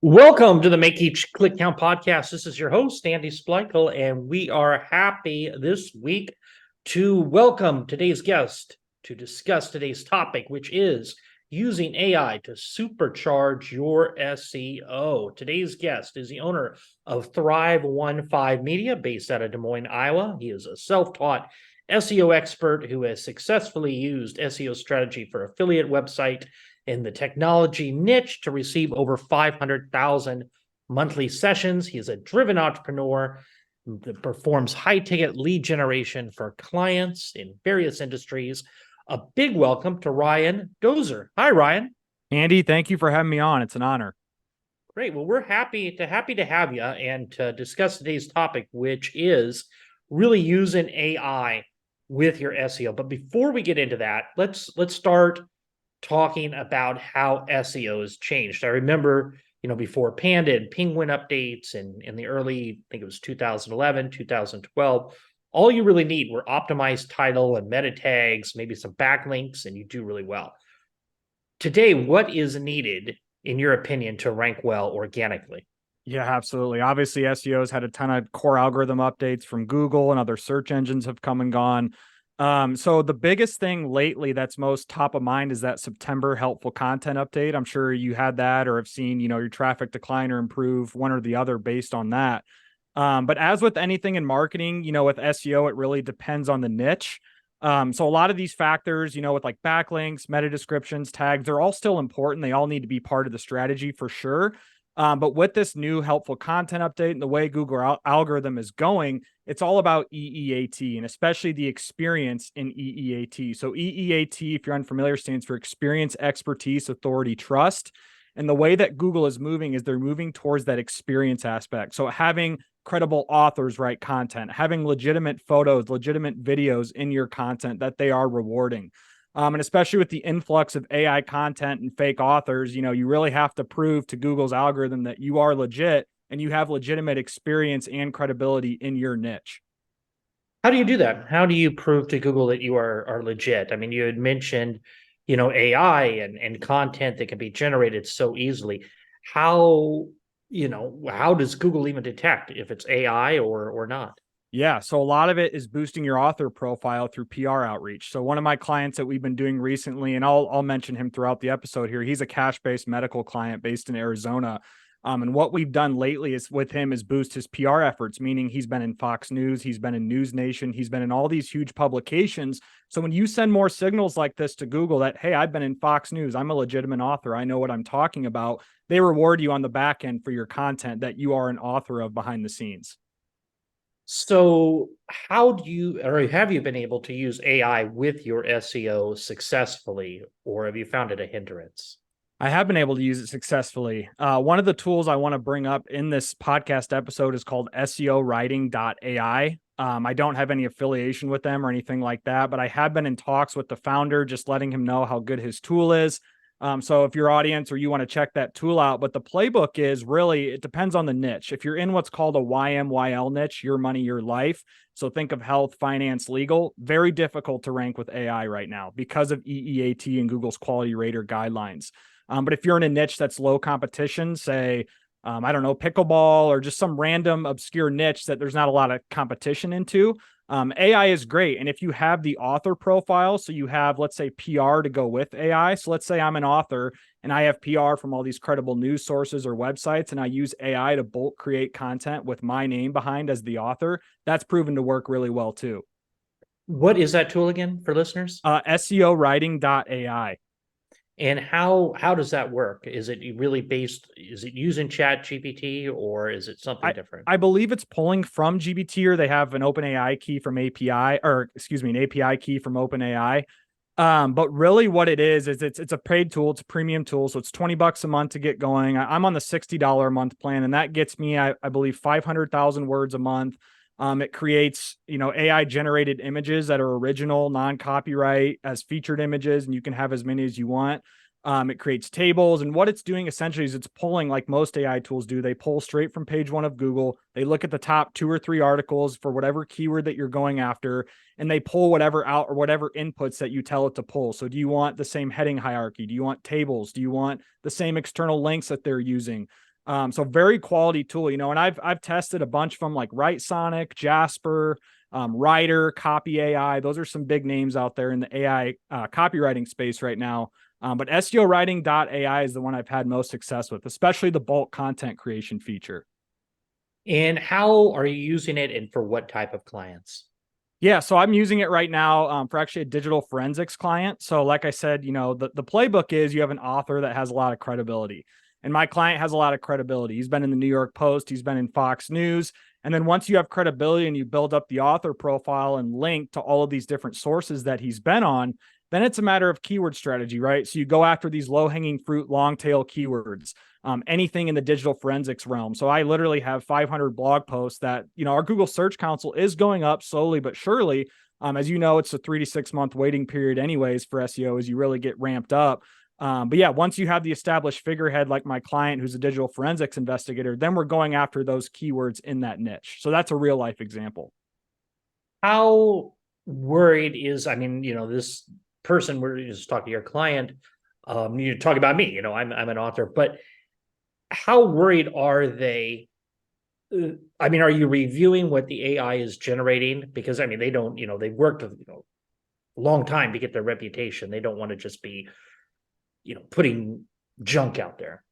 Welcome to the Make Each Click Count podcast. This is your host, Andy Splichal, and we are happy this week to welcome today's guest to discuss today's topic, which is using AI to supercharge your SEO. Today's guest is the owner of ThriveOneFive Media, based out of Des Moines, Iowa. He is a self-taught SEO expert who has successfully used SEO strategy for affiliate website in the technology niche to receive over 500,000 monthly sessions. He is a driven entrepreneur that performs high-ticket lead generation for clients in various industries. A big welcome to Ryan Dozer. Hi, Ryan. Andy, thank you for having me on. It's an honor. Great. Well, we're happy to have you and to discuss today's topic, which is really using AI with your SEO. But before we get into that, let's start talking about how SEO has changed. I remember, before Panda and Penguin updates and in the early, I think it was 2011, 2012, all you really need were optimized title and meta tags, maybe some backlinks, and you do really well. Today, what is needed, in your opinion, to rank well organically? Yeah, absolutely. Obviously, SEO's had a ton of core algorithm updates from Google, and other search engines have come and gone. So the biggest thing lately that's most top of mind is that September helpful content update. I'm sure you had that or have seen, your traffic decline or improve, one or the other based on that. But as with anything in marketing, with SEO, it really depends on the niche. So a lot of these factors, with like backlinks, meta descriptions, tags, they're all still important. They all need to be part of the strategy for sure. But with this new helpful content update and the way Google algorithm is going, it's all about EEAT and especially the experience in EEAT. So EEAT, if you're unfamiliar, stands for experience, expertise, authority, trust. And the way that Google is moving is they're moving towards that experience aspect. So having credible authors write content, having legitimate photos, legitimate videos in your content that they are rewarding. And especially with the influx of AI content and fake authors, you really have to prove to Google's algorithm that you are legit and you have legitimate experience and credibility in your niche. How do you do that? How do you prove to Google that you are legit? I mean, you had mentioned, AI and content that can be generated so easily. How, how does Google even detect if it's AI or not? Yeah, so a lot of it is boosting your author profile through PR outreach. So one of my clients that we've been doing recently, and I'll mention him throughout the episode here. He's a cash-based medical client based in Arizona. And what we've done lately is with him is boost his PR efforts, meaning he's been in Fox News, he's been in News Nation, he's been in all these huge publications. So when you send more signals like this to Google that, hey, I've been in Fox News, I'm a legitimate author, I know what I'm talking about, they reward you on the back end for your content that you are an author of behind the scenes. So how do you, or have you been able to use AI with your SEO successfully, or have you found it a hindrance? I have been able to use it successfully. One of the tools I want to bring up in this podcast episode is called SEO Writing AI. I don't have any affiliation with them or anything like that, but I have been in talks with the founder, just letting him know how good his tool is. So if your audience or you want to check that tool out, but the playbook is really, it depends on the niche. If you're in what's called a YMYL niche, your money, your life. So think of health, finance, legal, very difficult to rank with AI right now because of EEAT and Google's quality rater guidelines. But if you're in a niche that's low competition, say, I don't know, pickleball or just some random obscure niche that there's not a lot of competition into, AI is great. And if you have the author profile, so you have, let's say, PR to go with AI. So let's say I'm an author and I have PR from all these credible news sources or websites, and I use AI to bulk create content with my name behind as the author. That's proven to work really well too. What is that tool again for listeners? SEO Writing AI. And how does that work? Is it really based, is it using Chat GPT or is it something different? I believe it's pulling from GPT, or they have an OpenAI key from API, or excuse me, an API key from OpenAI. But really what it is it's a paid tool, it's a premium tool. So it's $20 a month to get going. I'm on the $60 a month plan, and that gets me, I believe, 500,000 words a month. It creates, AI generated images that are original, non-copyright as featured images, and you can have as many as you want. It creates tables, and what it's doing essentially is it's pulling, like most AI tools do. They pull straight from page one of Google. They look at the top 2 or 3 articles for whatever keyword that you're going after, and they pull whatever out or whatever inputs that you tell it to pull. So do you want the same heading hierarchy? Do you want tables? Do you want the same external links that they're using? So very quality tool, and I've tested a bunch of them like WriteSonic, Jasper, Writer, Copy AI. Those are some big names out there in the AI copywriting space right now. But SEO Writing AI is the one I've had most success with, especially the bulk content creation feature. And how are you using it and for what type of clients? Yeah, so I'm using it right now for actually a digital forensics client. So, like I said, the playbook is you have an author that has a lot of credibility, and my client has a lot of credibility. He's been in the New York Post, he's been in Fox News, and then once you have credibility and you build up the author profile and link to all of these different sources that he's been on, then it's a matter of keyword strategy, right? So you go after these low hanging fruit, long tail keywords. Anything in the digital forensics realm. So I literally have 500 blog posts that, our Google Search Console is going up slowly but surely. As you know, it's a 3 to 6 month waiting period, anyways, for SEO as you really get ramped up. But yeah, once you have the established figurehead like my client who's a digital forensics investigator, then we're going after those keywords in that niche. So that's a real life example. How worried is, this person, we're just talking to your client, you talk about me, I'm an author, but how worried are they? Are you reviewing what the AI is generating? Because they don't, they've worked a long time to get their reputation. They don't want to just be, putting junk out there.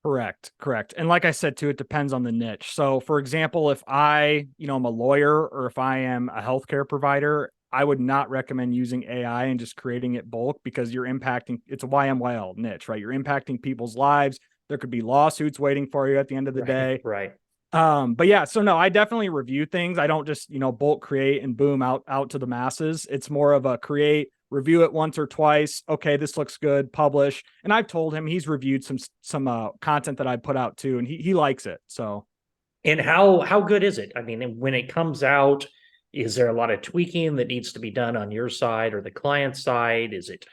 Correct. And like I said too, it depends on the niche. So for example, if I'm a lawyer or if I am a healthcare provider, I would not recommend using AI and just creating it bulk because you're impacting it's a YMYL niche, right? You're impacting people's lives. There could be lawsuits waiting for you at the end of the Right, day. right. But yeah, so no, I definitely review things. I don't just, bulk create and boom out to the masses. It's more of a create, review it once or twice. Okay, this looks good, publish. And I've told him he's reviewed some content that I put out too, and he likes it. So And how good is it? When it comes out, is there a lot of tweaking that needs to be done on your side or the client side? Is it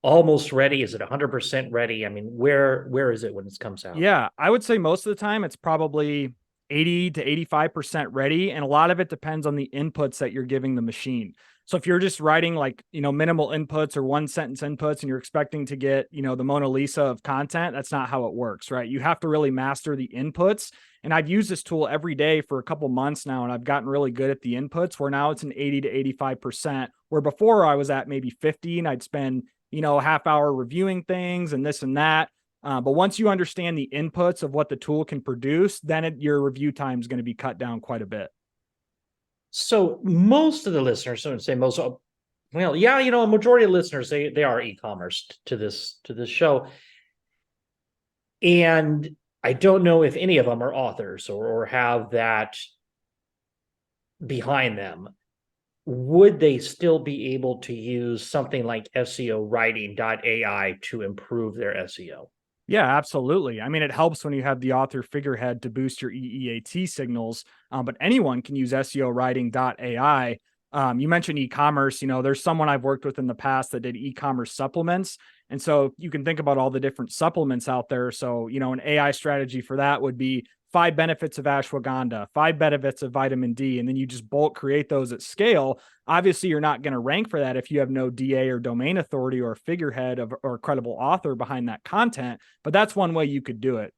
almost ready? Is it 100% ready? Where is it when it comes out? yeah, I would say most of the time it's probably 80 to 85% ready. And a lot of it depends on the inputs that you're giving the machine. So if you're just writing like, minimal inputs or one sentence inputs and you're expecting to get, the Mona Lisa of content, that's not how it works, right? You have to really master the inputs. And I've used this tool every day for a couple months now, and I've gotten really good at the inputs where now it's an 80 to 85%, where before I was at maybe 50 and I'd spend, a half hour reviewing things and this and that. But once you understand the inputs of what the tool can produce, then your review time is going to be cut down quite a bit. So most of the listeners, I would say most, well, yeah, a majority of listeners, they are e-commerce to this show. And I don't know if any of them are authors or have that behind them. Would they still be able to use something like SEO Writing AI to improve their SEO? Yeah, absolutely. I mean, it helps when you have the author figurehead to boost your EEAT signals, but anyone can use SEO Writing AI. You mentioned e-commerce. There's someone I've worked with in the past that did e-commerce supplements. And so you can think about all the different supplements out there. So, an AI strategy for that would be 5 benefits of ashwagandha, 5 benefits of vitamin D, and then you just bulk create those at scale. Obviously, you're not going to rank for that if you have no DA or domain authority or figurehead or credible author behind that content, but that's one way you could do it.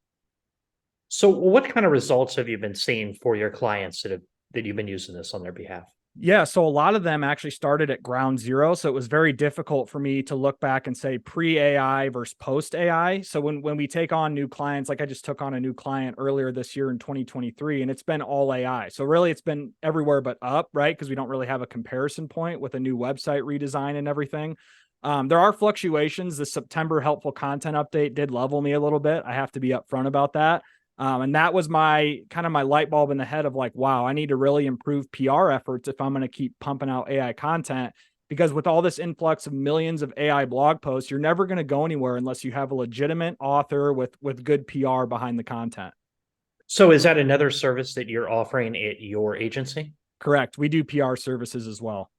So what kind of results have you been seeing for your clients that you've been using this on their behalf? Yeah, so a lot of them actually started at ground zero. So it was very difficult for me to look back and say pre AI versus post AI. So when we take on new clients, like I just took on a new client earlier this year in 2023, and it's been all AI. So really it's been everywhere but up, right? Because we don't really have a comparison point with a new website redesign and everything. There are fluctuations. The September helpful content update did level me a little bit. I have to be upfront about that. And that was my light bulb in the head of like, wow, I need to really improve PR efforts if I'm going to keep pumping out AI content. Because with all this influx of millions of AI blog posts, you're never going to go anywhere unless you have a legitimate author with good PR behind the content. So is that another service that you're offering at your agency? Correct. We do PR services as well.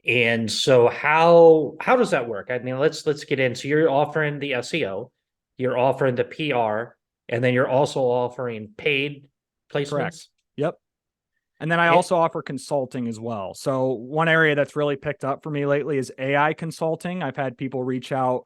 And so how does that work? Let's get in. So you're offering the SEO, you're offering the PR, and then you're also offering paid Correct. placements. Yep. And then I And also offer consulting as well. So one area that's really picked up for me lately is AI consulting. I've had people reach out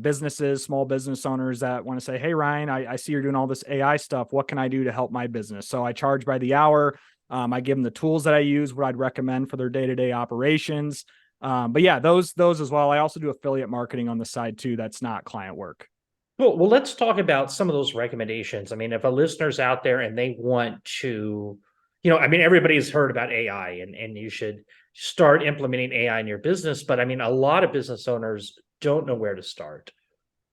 businesses, small business owners that want to say, hey, Ryan, I see you're doing all this AI stuff. What can I do to help my business? So I charge by the hour. I give them the tools that I use, what I'd recommend for their day-to-day operations. But yeah, those as well. I also do affiliate marketing on the side too. That's not client work. Cool. Well, let's talk about some of those recommendations. I mean, if a listener's out there and they want to, I mean, everybody's heard about AI and you should start implementing AI in your business. But I mean, a lot of business owners don't know where to start.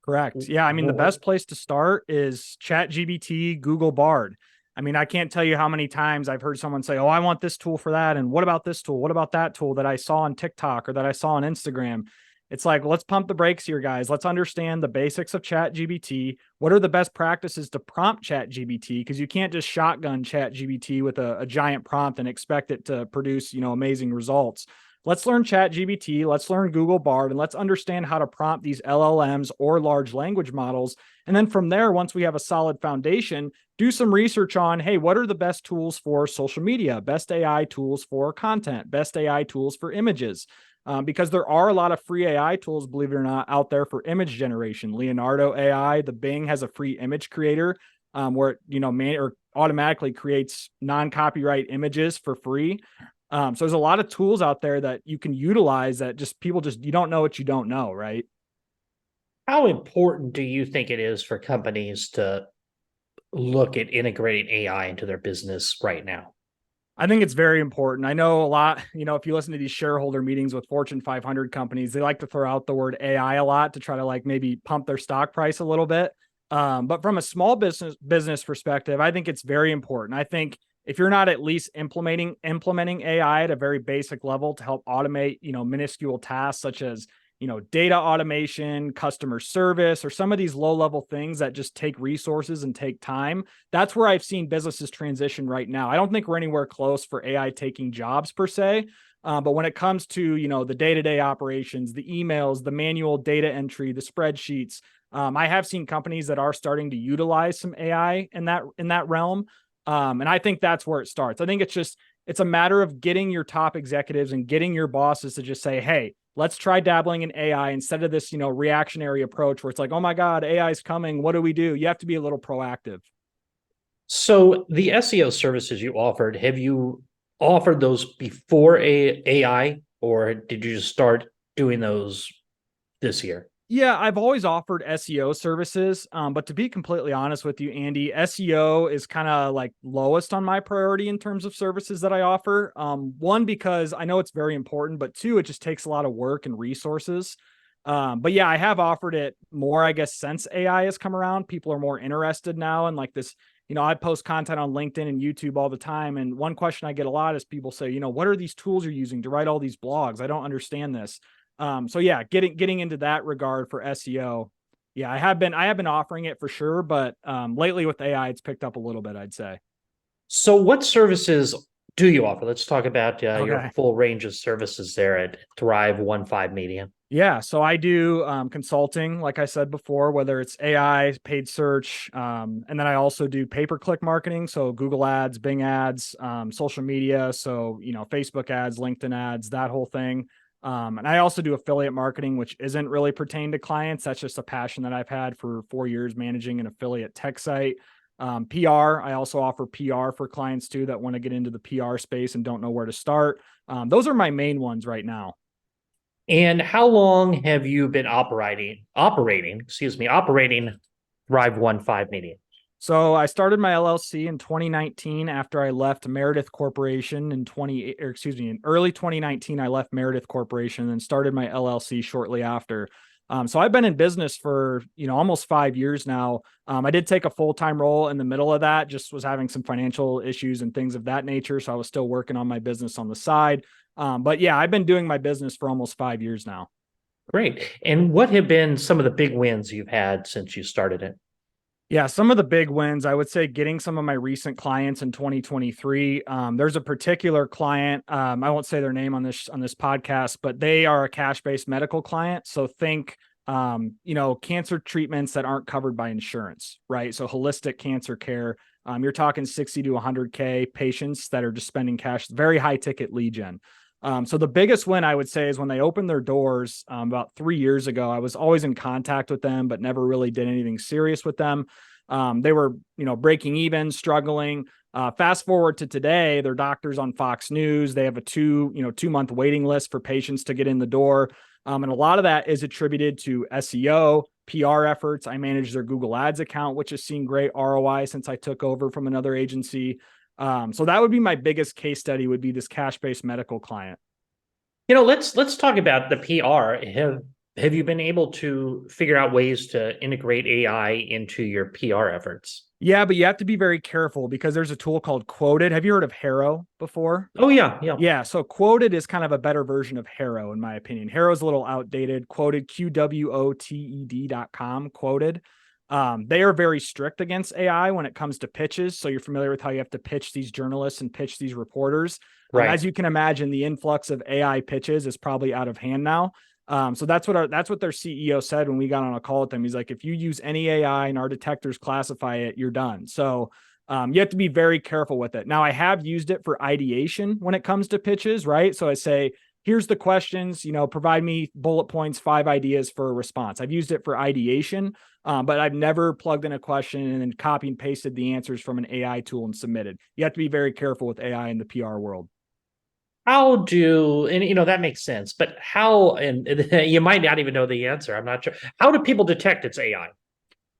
Correct. Yeah. I mean, the What, best place to start is ChatGPT, Google Bard. I mean, I can't tell you how many times I've heard someone say, oh, I want this tool for that. And what about this tool? What about that tool that I saw on TikTok or that I saw on Instagram? It's like, let's pump the brakes here, guys. Let's understand the basics of ChatGPT. What are the best practices to prompt ChatGPT? Because you can't just shotgun ChatGPT with a giant prompt and expect it to produce, amazing results. Let's learn ChatGPT, let's learn Google Bard, and let's understand how to prompt these LLMs or large language models. And then from there, once we have a solid foundation, do some research on, hey, what are the best tools for social media, best AI tools for content, best AI tools for images. Because there are a lot of free AI tools, believe it or not, out there for image generation. Leonardo AI, the Bing has a free image creator where it automatically creates non-copyright images for free. So there's a lot of tools out there that you can utilize that you don't know what you don't know, right? how important do you think it is for companies to look at integrating AI into their business right now? I think it's very important. I know a lot, if you listen to these shareholder meetings with Fortune 500 companies, they like to throw out the word AI a lot to try to like maybe pump their stock price a little bit. But from a small business perspective, I think it's very important. I think if you're not at least implementing AI at a very basic level to help automate, minuscule tasks such as, data automation, customer service, or some of these low level things that just take resources and take time, that's where I've seen businesses transition right now. I don't think we're anywhere close for AI taking jobs per se. But when it comes to, the day-to-day operations, the emails, the manual data entry, the spreadsheets, I have seen companies that are starting to utilize some AI in that realm. And I think that's where it starts. I think it's a matter of getting your top executives and getting your bosses to just say, hey, let's try dabbling in AI instead of this, reactionary approach where it's like, oh my God, AI is coming. What do we do? You have to be a little proactive. So the SEO services you offered, have you offered those before AI, or did you just start doing those this year? Yeah, I've always offered SEO services, but to be completely honest with you, Andy, SEO is kind of like lowest on my priority in terms of services that I offer. One, because I know it's very important, but two, it just takes a lot of work and resources. But yeah, I have offered it more, I guess, since AI has come around. People are more interested now in like this. I post content on LinkedIn and YouTube all the time. And one question I get a lot is people say, what are these tools you're using to write all these blogs? I don't understand this. So yeah, getting into that regard for SEO. Yeah, I have been offering it for sure, but lately with AI, it's picked up a little bit, I'd say. So what services do you offer? Let's talk about your Okay. full range of services there at ThriveOneFive Media. Yeah, so I do consulting, like I said before, whether it's AI, paid search, and then I also do pay-per-click marketing, so Google ads, Bing ads, social media, so Facebook ads, LinkedIn ads, that whole thing. And I also do affiliate marketing, which isn't really pertained to clients. That's just a passion that I've had for 4 years managing an affiliate tech site. PR, I also offer PR for clients too that want to get into the PR space and don't know where to start. Those are my main ones right now. And how long have you been operating ThriveOneFive Media? So I started my LLC in 2019 after I left Meredith Corporation in early 2019. I left Meredith Corporation and started my LLC shortly after. So I've been in business for almost 5 years now. I did take a full-time role in the middle of that. Just was having some financial issues and things of that nature, so I was still working on my business on the side. But yeah, I've been doing my business for almost 5 years now. Great. And what have been some of the big wins you've had since you started it? Yeah, some of the big wins, I would say getting some of my recent clients in 2023. There's a particular client, I won't say their name on this podcast, but they are a cash-based medical client. So think cancer treatments that aren't covered by insurance, right? So holistic cancer care. You're talking 60 to 100K patients that are just spending cash, very high ticket lead gen. So the biggest win I would say is when they opened their doors about 3 years ago. I was always in contact with them, but never really did anything serious with them. They were, breaking even, struggling. Fast forward to today, they're doctors on Fox News. They have a 2-month waiting list for patients to get in the door. And a lot of that is attributed to SEO, PR efforts. I manage their Google Ads account, which has seen great ROI since I took over from another agency. So that would be my biggest case study, would be this cash-based medical client. Let's talk about the PR. Have you been able to figure out ways to integrate AI into your PR efforts? Yeah, but you have to be very careful because there's a tool called Quoted. Have you heard of Haro before? Oh yeah, yeah. Yeah, so Quoted is kind of a better version of Haro, in my opinion. Haro's a little outdated. Quoted, QWOTED.com, Quoted. They are very strict against AI when it comes to pitches. So you're familiar with how you have to pitch these journalists and pitch these reporters. Right. As you can imagine, the influx of AI pitches is probably out of hand now. So that's what their CEO said when we got on a call with them. He's like, if you use any AI and our detectors classify it, you're done. So you have to be very careful with it. Now, I have used it for ideation when it comes to pitches, right? So I say, here's the questions, provide me bullet points, 5 ideas for a response. I've used it for ideation, but I've never plugged in a question and then copy and pasted the answers from an AI tool and submitted. You have to be very careful with AI in the PR world. That makes sense, but how, and you might not even know the answer. I'm not sure. How do people detect it's AI?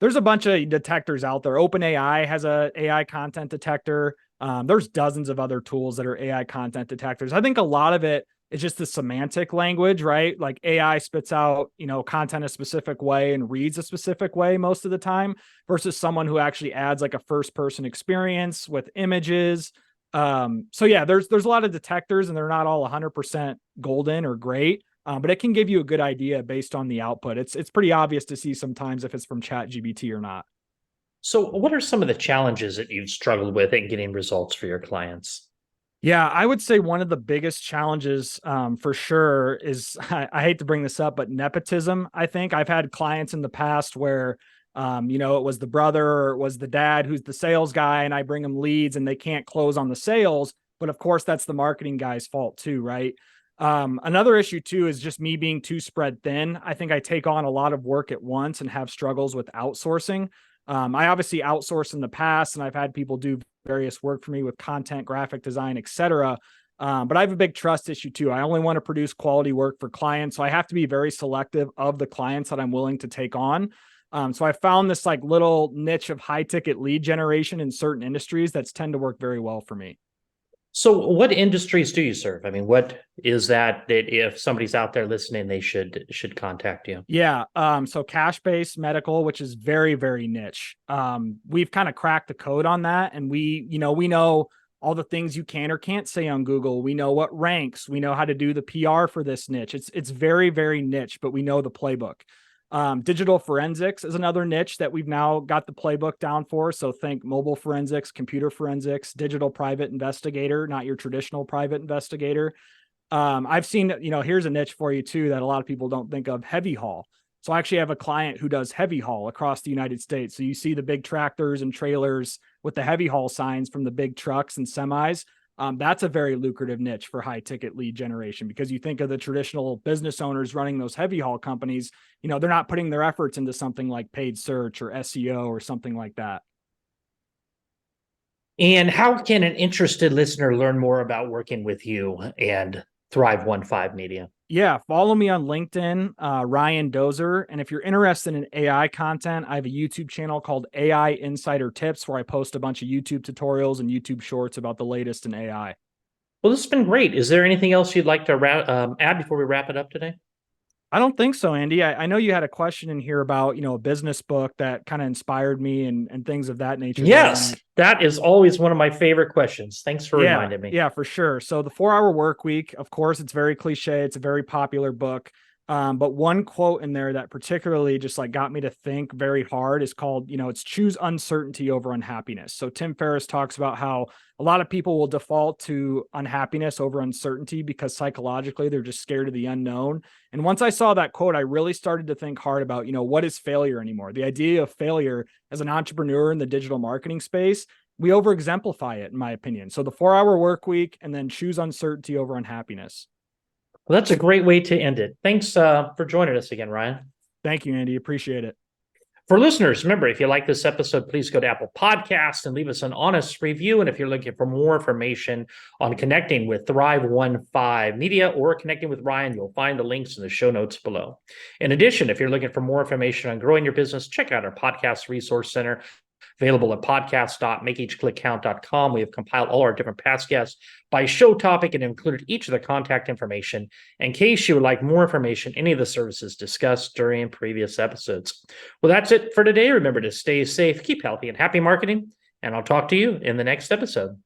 There's a bunch of detectors out there. OpenAI has a AI content detector. There's dozens of other tools that are AI content detectors. I think a lot of it is just the semantic language, right? Like AI spits out, content a specific way and reads a specific way most of the time, versus someone who actually adds like a first person experience with images. So yeah, there's a lot of detectors and they're not all 100% golden or great. But it can give you a good idea based on the output. It's pretty obvious to see sometimes if it's from ChatGPT or not. So, what are some of the challenges that you've struggled with in getting results for your clients? Yeah, I would say one of the biggest challenges for sure is I hate to bring this up, but nepotism. I think I've had clients in the past where, it was the brother or it was the dad who's the sales guy, and I bring them leads and they can't close on the sales. But of course, that's the marketing guy's fault too, right? Another issue too is just me being too spread thin. I think I take on a lot of work at once and have struggles with outsourcing. I obviously outsourced in the past and I've had people do various work for me with content, graphic design, etc. But I have a big trust issue too. I only want to produce quality work for clients. So I have to be very selective of the clients that I'm willing to take on. So I found this like little niche of high ticket lead generation in certain industries that's tend to work very well for me. So, what industries do you serve? I mean, what is that if somebody's out there listening, they should contact you? Yeah. So cash-based medical, which is very, very niche. We've kind of cracked the code on that. And we know all the things you can or can't say on Google. We know what ranks. We know how to do the PR for this niche. It's very, very niche, but we know the playbook. Digital forensics is another niche that we've now got the playbook down for. So think mobile forensics, computer forensics, digital private investigator, not your traditional private investigator. I've seen, here's a niche for you too that a lot of people don't think of: heavy haul. So I actually have a client who does heavy haul across the United States. So you see the big tractors and trailers with the heavy haul signs from the big trucks and semis. That's a very lucrative niche for high ticket lead generation, because you think of the traditional business owners running those heavy haul companies, they're not putting their efforts into something like paid search or SEO or something like that. And how can an interested listener learn more about working with you and ThriveOneFive Media? Yeah, follow me on LinkedIn, Ryan Dozer. And if you're interested in AI content, I have a YouTube channel called AI Insider Tips, where I post a bunch of YouTube tutorials and YouTube shorts about the latest in AI. Well, this has been great. Is there anything else you'd like to add before we wrap it up today? I don't think so, Andy. I know you had a question in here about, a business book that kind of inspired me and things of that nature. Yes, that is always one of my favorite questions. Thanks for reminding me. Yeah, for sure. So the 4 Hour Work Week, of course, it's very cliche. It's a very popular book. But one quote in there that particularly just like got me to think very hard is called, it's choose uncertainty over unhappiness. So Tim Ferriss talks about how a lot of people will default to unhappiness over uncertainty because psychologically they're just scared of the unknown. And once I saw that quote, I really started to think hard about, what is failure anymore? The idea of failure as an entrepreneur in the digital marketing space we over exemplify it, in my opinion. So the 4-hour work week, and then choose uncertainty over unhappiness. Well, that's a great way to end it. Thanks for joining us again, Ryan. Thank you, Andy. Appreciate it. For listeners, remember, if you like this episode, please go to Apple Podcasts and leave us an honest review. And if you're looking for more information on connecting with ThriveOneFive Media or connecting with Ryan, you'll find the links in the show notes below. In addition, if you're looking for more information on growing your business, check out our podcast resource center, available at podcast.makeeachclickcount.com. We have compiled all our different past guests by show topic and included each of the contact information in case you would like more information, any of the services discussed during previous episodes. Well, that's it for today. Remember to stay safe, keep healthy, and happy marketing, and I'll talk to you in the next episode.